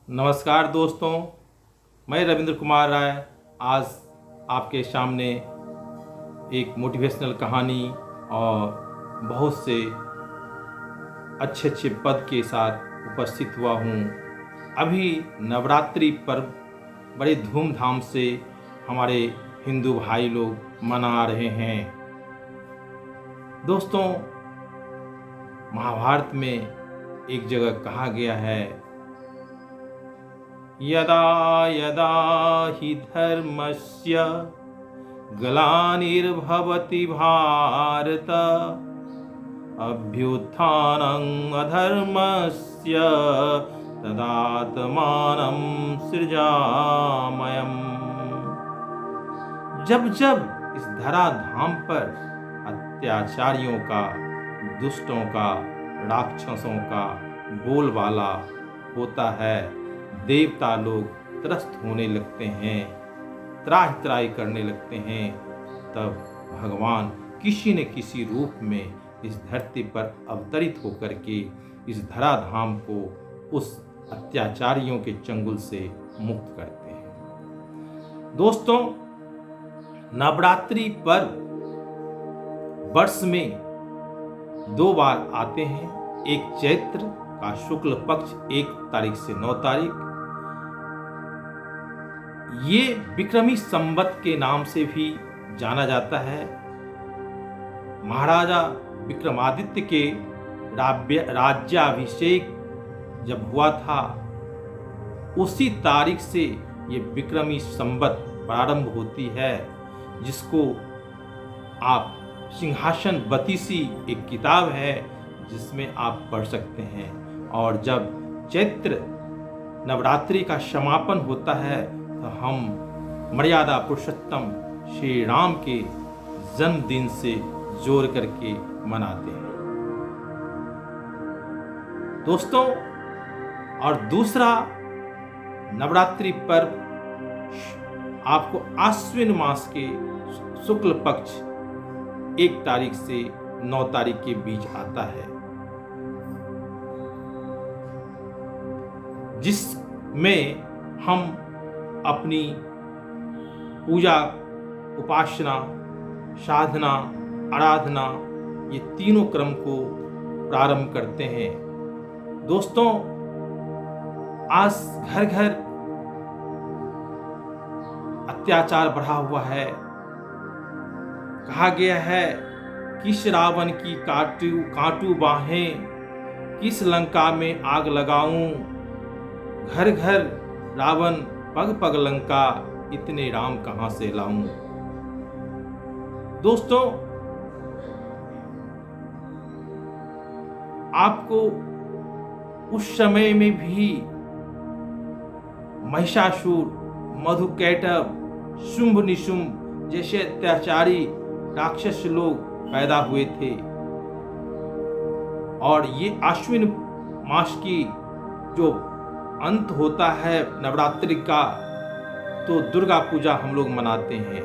नमस्कार दोस्तों, मैं रविंद्र कुमार राय आज आपके सामने एक मोटिवेशनल कहानी और बहुत से अच्छे अच्छे पद के साथ उपस्थित हुआ हूँ। अभी नवरात्रि पर्व बड़े धूमधाम से हमारे हिंदू भाई लोग मना रहे हैं। दोस्तों, महाभारत में एक जगह कहा गया है, यदा यदा हि धर्मस्य ग्लानिर्भवति भारत अभ्युत्थानं अधर्मस्य तदात्मानं सृजाम्यहम्। जब जब इस धराधाम पर अत्याचारियों का, दुष्टों का, राक्षसों का बोलबाला होता है, देवता लोग त्रस्त होने लगते हैं, त्राहि त्राहि करने लगते हैं, तब भगवान किसी न किसी रूप में इस धरती पर अवतरित होकर के इस धराधाम को उस अत्याचारियों के चंगुल से मुक्त करते हैं। दोस्तों, नवरात्रि पर्व वर्ष में 2 बार आते हैं। एक चैत्र का शुक्ल पक्ष 1 तारीख से 9 तारीख, ये विक्रमी संवत के नाम से भी जाना जाता है। महाराजा विक्रमादित्य के राज्याभिषेक जब हुआ था, उसी तारीख से ये विक्रमी संवत प्रारंभ होती है, जिसको आप सिंहासन बतीसी एक किताब है जिसमें आप पढ़ सकते हैं। और जब चैत्र नवरात्रि का समापन होता है तो हम मर्यादा पुरुषोत्तम श्री राम के जन्मदिन से जोड़ करके मनाते हैं। दोस्तों, और दूसरा नवरात्रि पर्व आपको आश्विन मास के शुक्ल पक्ष 1 तारीख से 9 तारीख के बीच आता है, जिसमें हम अपनी पूजा, उपासना, साधना, आराधना, ये तीनों क्रम को प्रारंभ करते हैं। दोस्तों, आज घर घर अत्याचार बढ़ा हुआ है। कहा गया है, किस रावण की काटू बाहें, किस लंका में आग लगाऊं, घर घर रावण पग पग लंका, इतने राम कहां से लाऊं। दोस्तों, आपको उस समय में भी महिषासुर, मधुकैटभ, शुंभ निशुंभ जैसे अत्याचारी राक्षस लोग पैदा हुए थे। और ये आश्विन मास की जो अंत होता है नवरात्रि का, तो दुर्गा पूजा हम लोग मनाते हैं।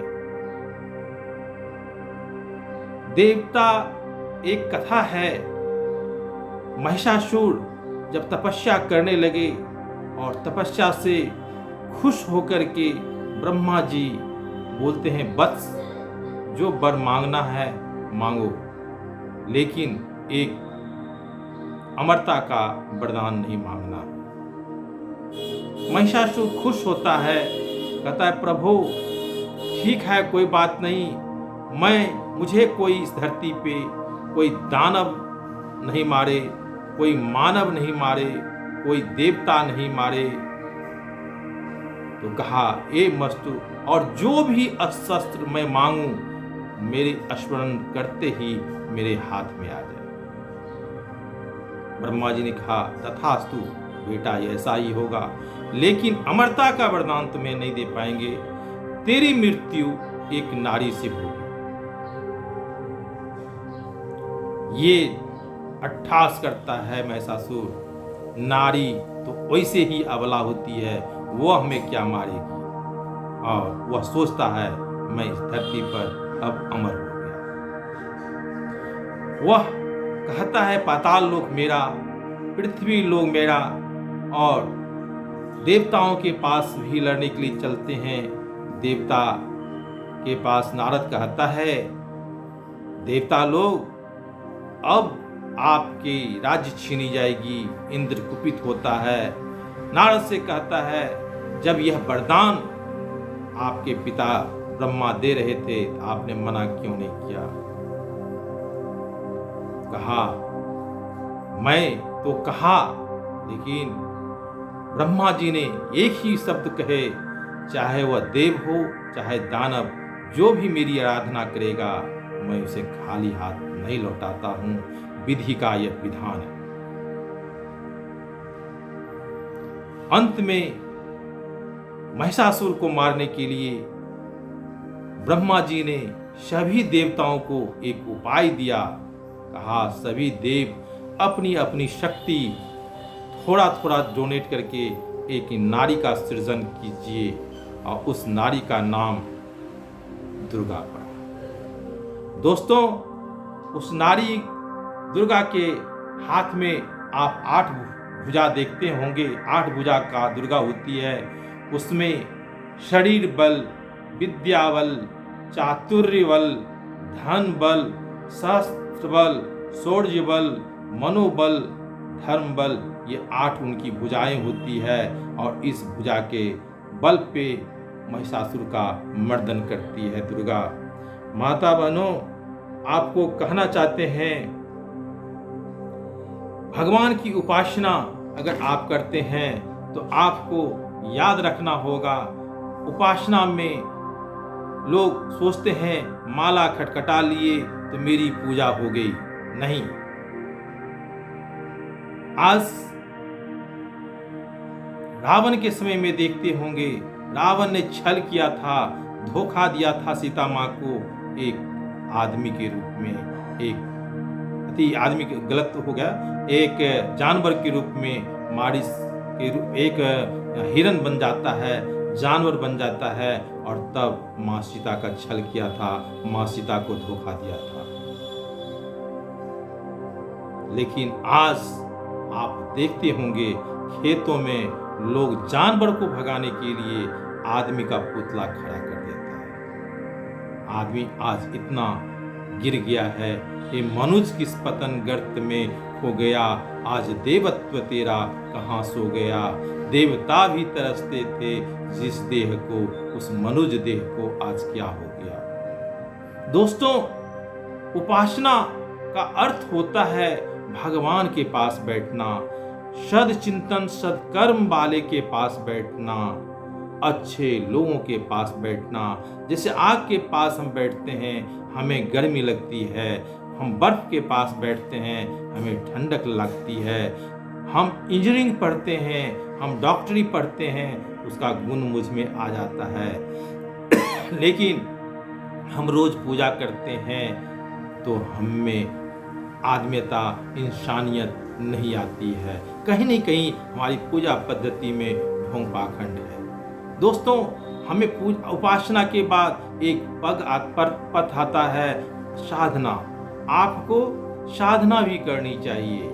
देवता, एक कथा है, महिषासुर जब तपस्या करने लगे और तपस्या से खुश होकर के ब्रह्मा जी बोलते हैं, वत्स, जो वर मांगना है मांगो, लेकिन एक अमरता का वरदान नहीं मांगना। महिषासुर खुश होता है, कहता है, प्रभु ठीक है, कोई बात नहीं, मुझे कोई इस धरती पे कोई दानव नहीं मारे, कोई मानव नहीं मारे, कोई देवता नहीं मारे। तो कहा, ए मस्तु, और जो भी अस्त्र मैं मांगूं, मेरे स्मरण करते ही मेरे हाथ में आ जाए। ब्रह्मा जी ने कहा, तथास्तु बेटा, ऐसा ही होगा, लेकिन अमरता का वरदान तुम्हें नहीं दे पाएंगे, तेरी मृत्यु एक नारी से होगी। ये अट्ठास करता है महिषासुर, नारी तो वैसे ही अबला होती है, वो हमें क्या मारेगी। और वह सोचता है, मैं इस धरती पर अब अमर हो गया। वह कहता है, पाताल लोक मेरा, पृथ्वी लोक मेरा, और देवताओं के पास भी लड़ने के लिए चलते हैं। देवता के पास नारद कहता है, देवता लोग, अब आपकी राज्य छीनी जाएगी। इंद्र कुपित होता है, नारद से कहता है, जब यह वरदान आपके पिता ब्रह्मा दे रहे थे, आपने मना क्यों नहीं किया? कहा, मैं तो कहा, लेकिन ब्रह्मा जी ने एक ही शब्द कहे, चाहे वह देव हो चाहे दानव, जो भी मेरी आराधना करेगा मैं उसे खाली हाथ नहीं लौटाता हूं। विधि का यह विधान है। अंत में महिषासुर को मारने के लिए ब्रह्मा जी ने सभी देवताओं को एक उपाय दिया। कहा, सभी देव अपनी अपनी शक्ति थोड़ा थोड़ा डोनेट करके एक नारी का सृजन कीजिए, और उस नारी का नाम दुर्गा पड़ा। दोस्तों, उस नारी दुर्गा के हाथ में आप 8 भुजा देखते होंगे। 8 भुजा का दुर्गा होती है। उसमें शरीर बल, विद्या बल, चातुर्य बल, धन बल, शस्त्र बल, शौर्य बल, मनोबल, धर्म बल, ये 8 उनकी भुजाएं होती है। और इस भुजा के बल पे महिषासुर का मर्दन करती है दुर्गा। माता बहनों, आपको कहना चाहते हैं, भगवान की उपासना अगर आप करते हैं तो आपको याद रखना होगा, उपासना में लोग सोचते हैं माला खटखटा लिए तो मेरी पूजा हो गई। नहीं, आज रावण के समय में देखते होंगे, रावण ने छल किया था, धोखा दिया था सीता माँ को एक आदमी के रूप में, एक आदमी के गलत हो गया, एक जानवर के रूप में, मारिस के रूप, एक हिरन बन जाता है, जानवर बन जाता है, और तब माँ सीता का छल किया था, माँ सीता को धोखा दिया था। लेकिन आज आप देखते होंगे खेतों में लोग जानवर को भगाने के लिए आदमी का पुतला खड़ा कर देता है। आदमी आज इतना गिर गया है कि मनुष्य किस पतन गर्त में खो गया, आज देवत्व तेरा कहाँ सो गया। देवता भी तरसते थे जिस देह को, उस मनुष्य देह को आज क्या हो गया। दोस्तों, उपासना का अर्थ होता है भगवान के पास बैठना, सद चिंतन सदकर्म वाले के पास बैठना, अच्छे लोगों के पास बैठना। जैसे आग के पास हम बैठते हैं, हमें गर्मी लगती है, हम बर्फ के पास बैठते हैं, हमें ठंडक लगती है। हम इंजीनियरिंग पढ़ते हैं, हम डॉक्टरी पढ़ते हैं, उसका गुण मुझ में आ जाता है। लेकिन हम रोज पूजा करते हैं तो हम में आत्मीयता, इंसानियत नहीं आती है। कहीं न कहीं हमारी पूजा पद्धति में ढोंग पाखंड है। दोस्तों, हमें उपासना के बाद एक पथ आता है साधना। आपको साधना भी करनी चाहिए।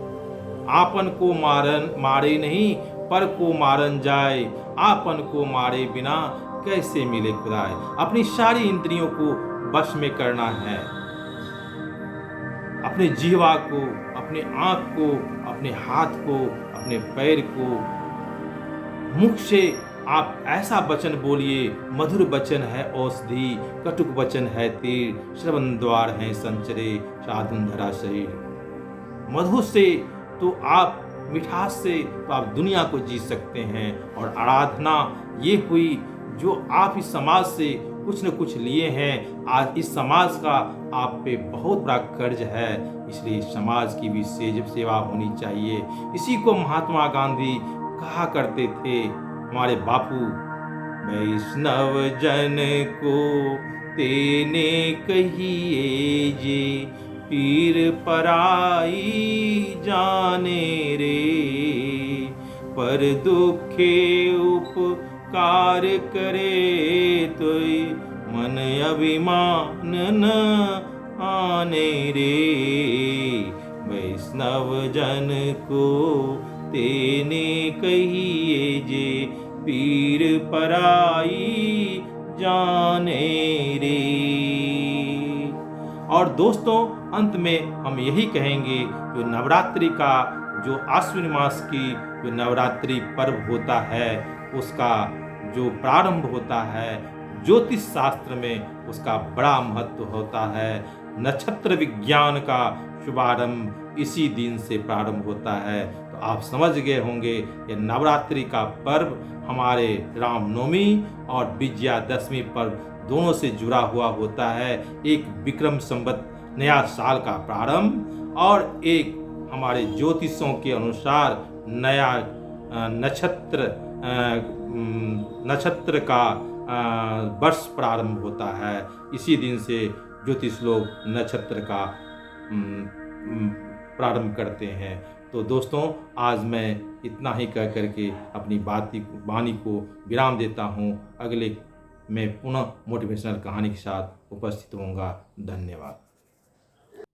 आपन को मारे नहीं, पर को मारन जाए, आपन को मारे बिना कैसे मिले खुदाए। अपनी सारी इंद्रियों को वश में करना है, अपने जीवा को, अपने आँख को, अपने हाथ को, अपने पैर को। मुख से आप ऐसा वचन बोलिए, मधुर वचन है औषधि, कटुक वचन है तीर, श्रवण द्वार है संचरे, साधुन धरा शरीर। मधुर से तो आप, मिठास से तो आप दुनिया को जी सकते हैं। और आराधना ये हुई जो आप इस समाज से कुछ न कुछ लिए हैं। आज इस समाज का आप पे बहुत बड़ा कर्ज है, इसलिए समाज की भी सेवा होनी चाहिए। इसी को महात्मा गांधी कहा करते थे, हमारे बापू, वैष्णव जन को तेने कहिए जे, पीर पराई जाने रे, पर दुखे उपकार करे तोय, मन अभिमान न आने रे। वैष्णव जन को तेने कहिए जे पीर पराई जाने रे। और दोस्तों, अंत में हम यही कहेंगे कि नवरात्रि का जो आश्विन मास की जो नवरात्रि पर्व होता है, उसका जो प्रारंभ होता है, ज्योतिष शास्त्र में उसका बड़ा महत्व होता है। नक्षत्र विज्ञान का शुभारंभ इसी दिन से प्रारंभ होता है। तो आप समझ गए होंगे ये नवरात्रि का पर्व हमारे रामनवमी और विजयादशमी पर्व दोनों से जुड़ा हुआ होता है। एक विक्रम संवत नया साल का प्रारंभ और एक हमारे ज्योतिषों के अनुसार नया नक्षत्र का वर्ष प्रारंभ होता है। इसी दिन से ज्योतिष लोग नक्षत्र का प्रारंभ करते हैं। तो दोस्तों, आज मैं इतना ही कह करके अपनी वाणी को विराम देता हूँ। अगले मैं पुनः मोटिवेशनल कहानी के साथ उपस्थित होऊंगा। धन्यवाद।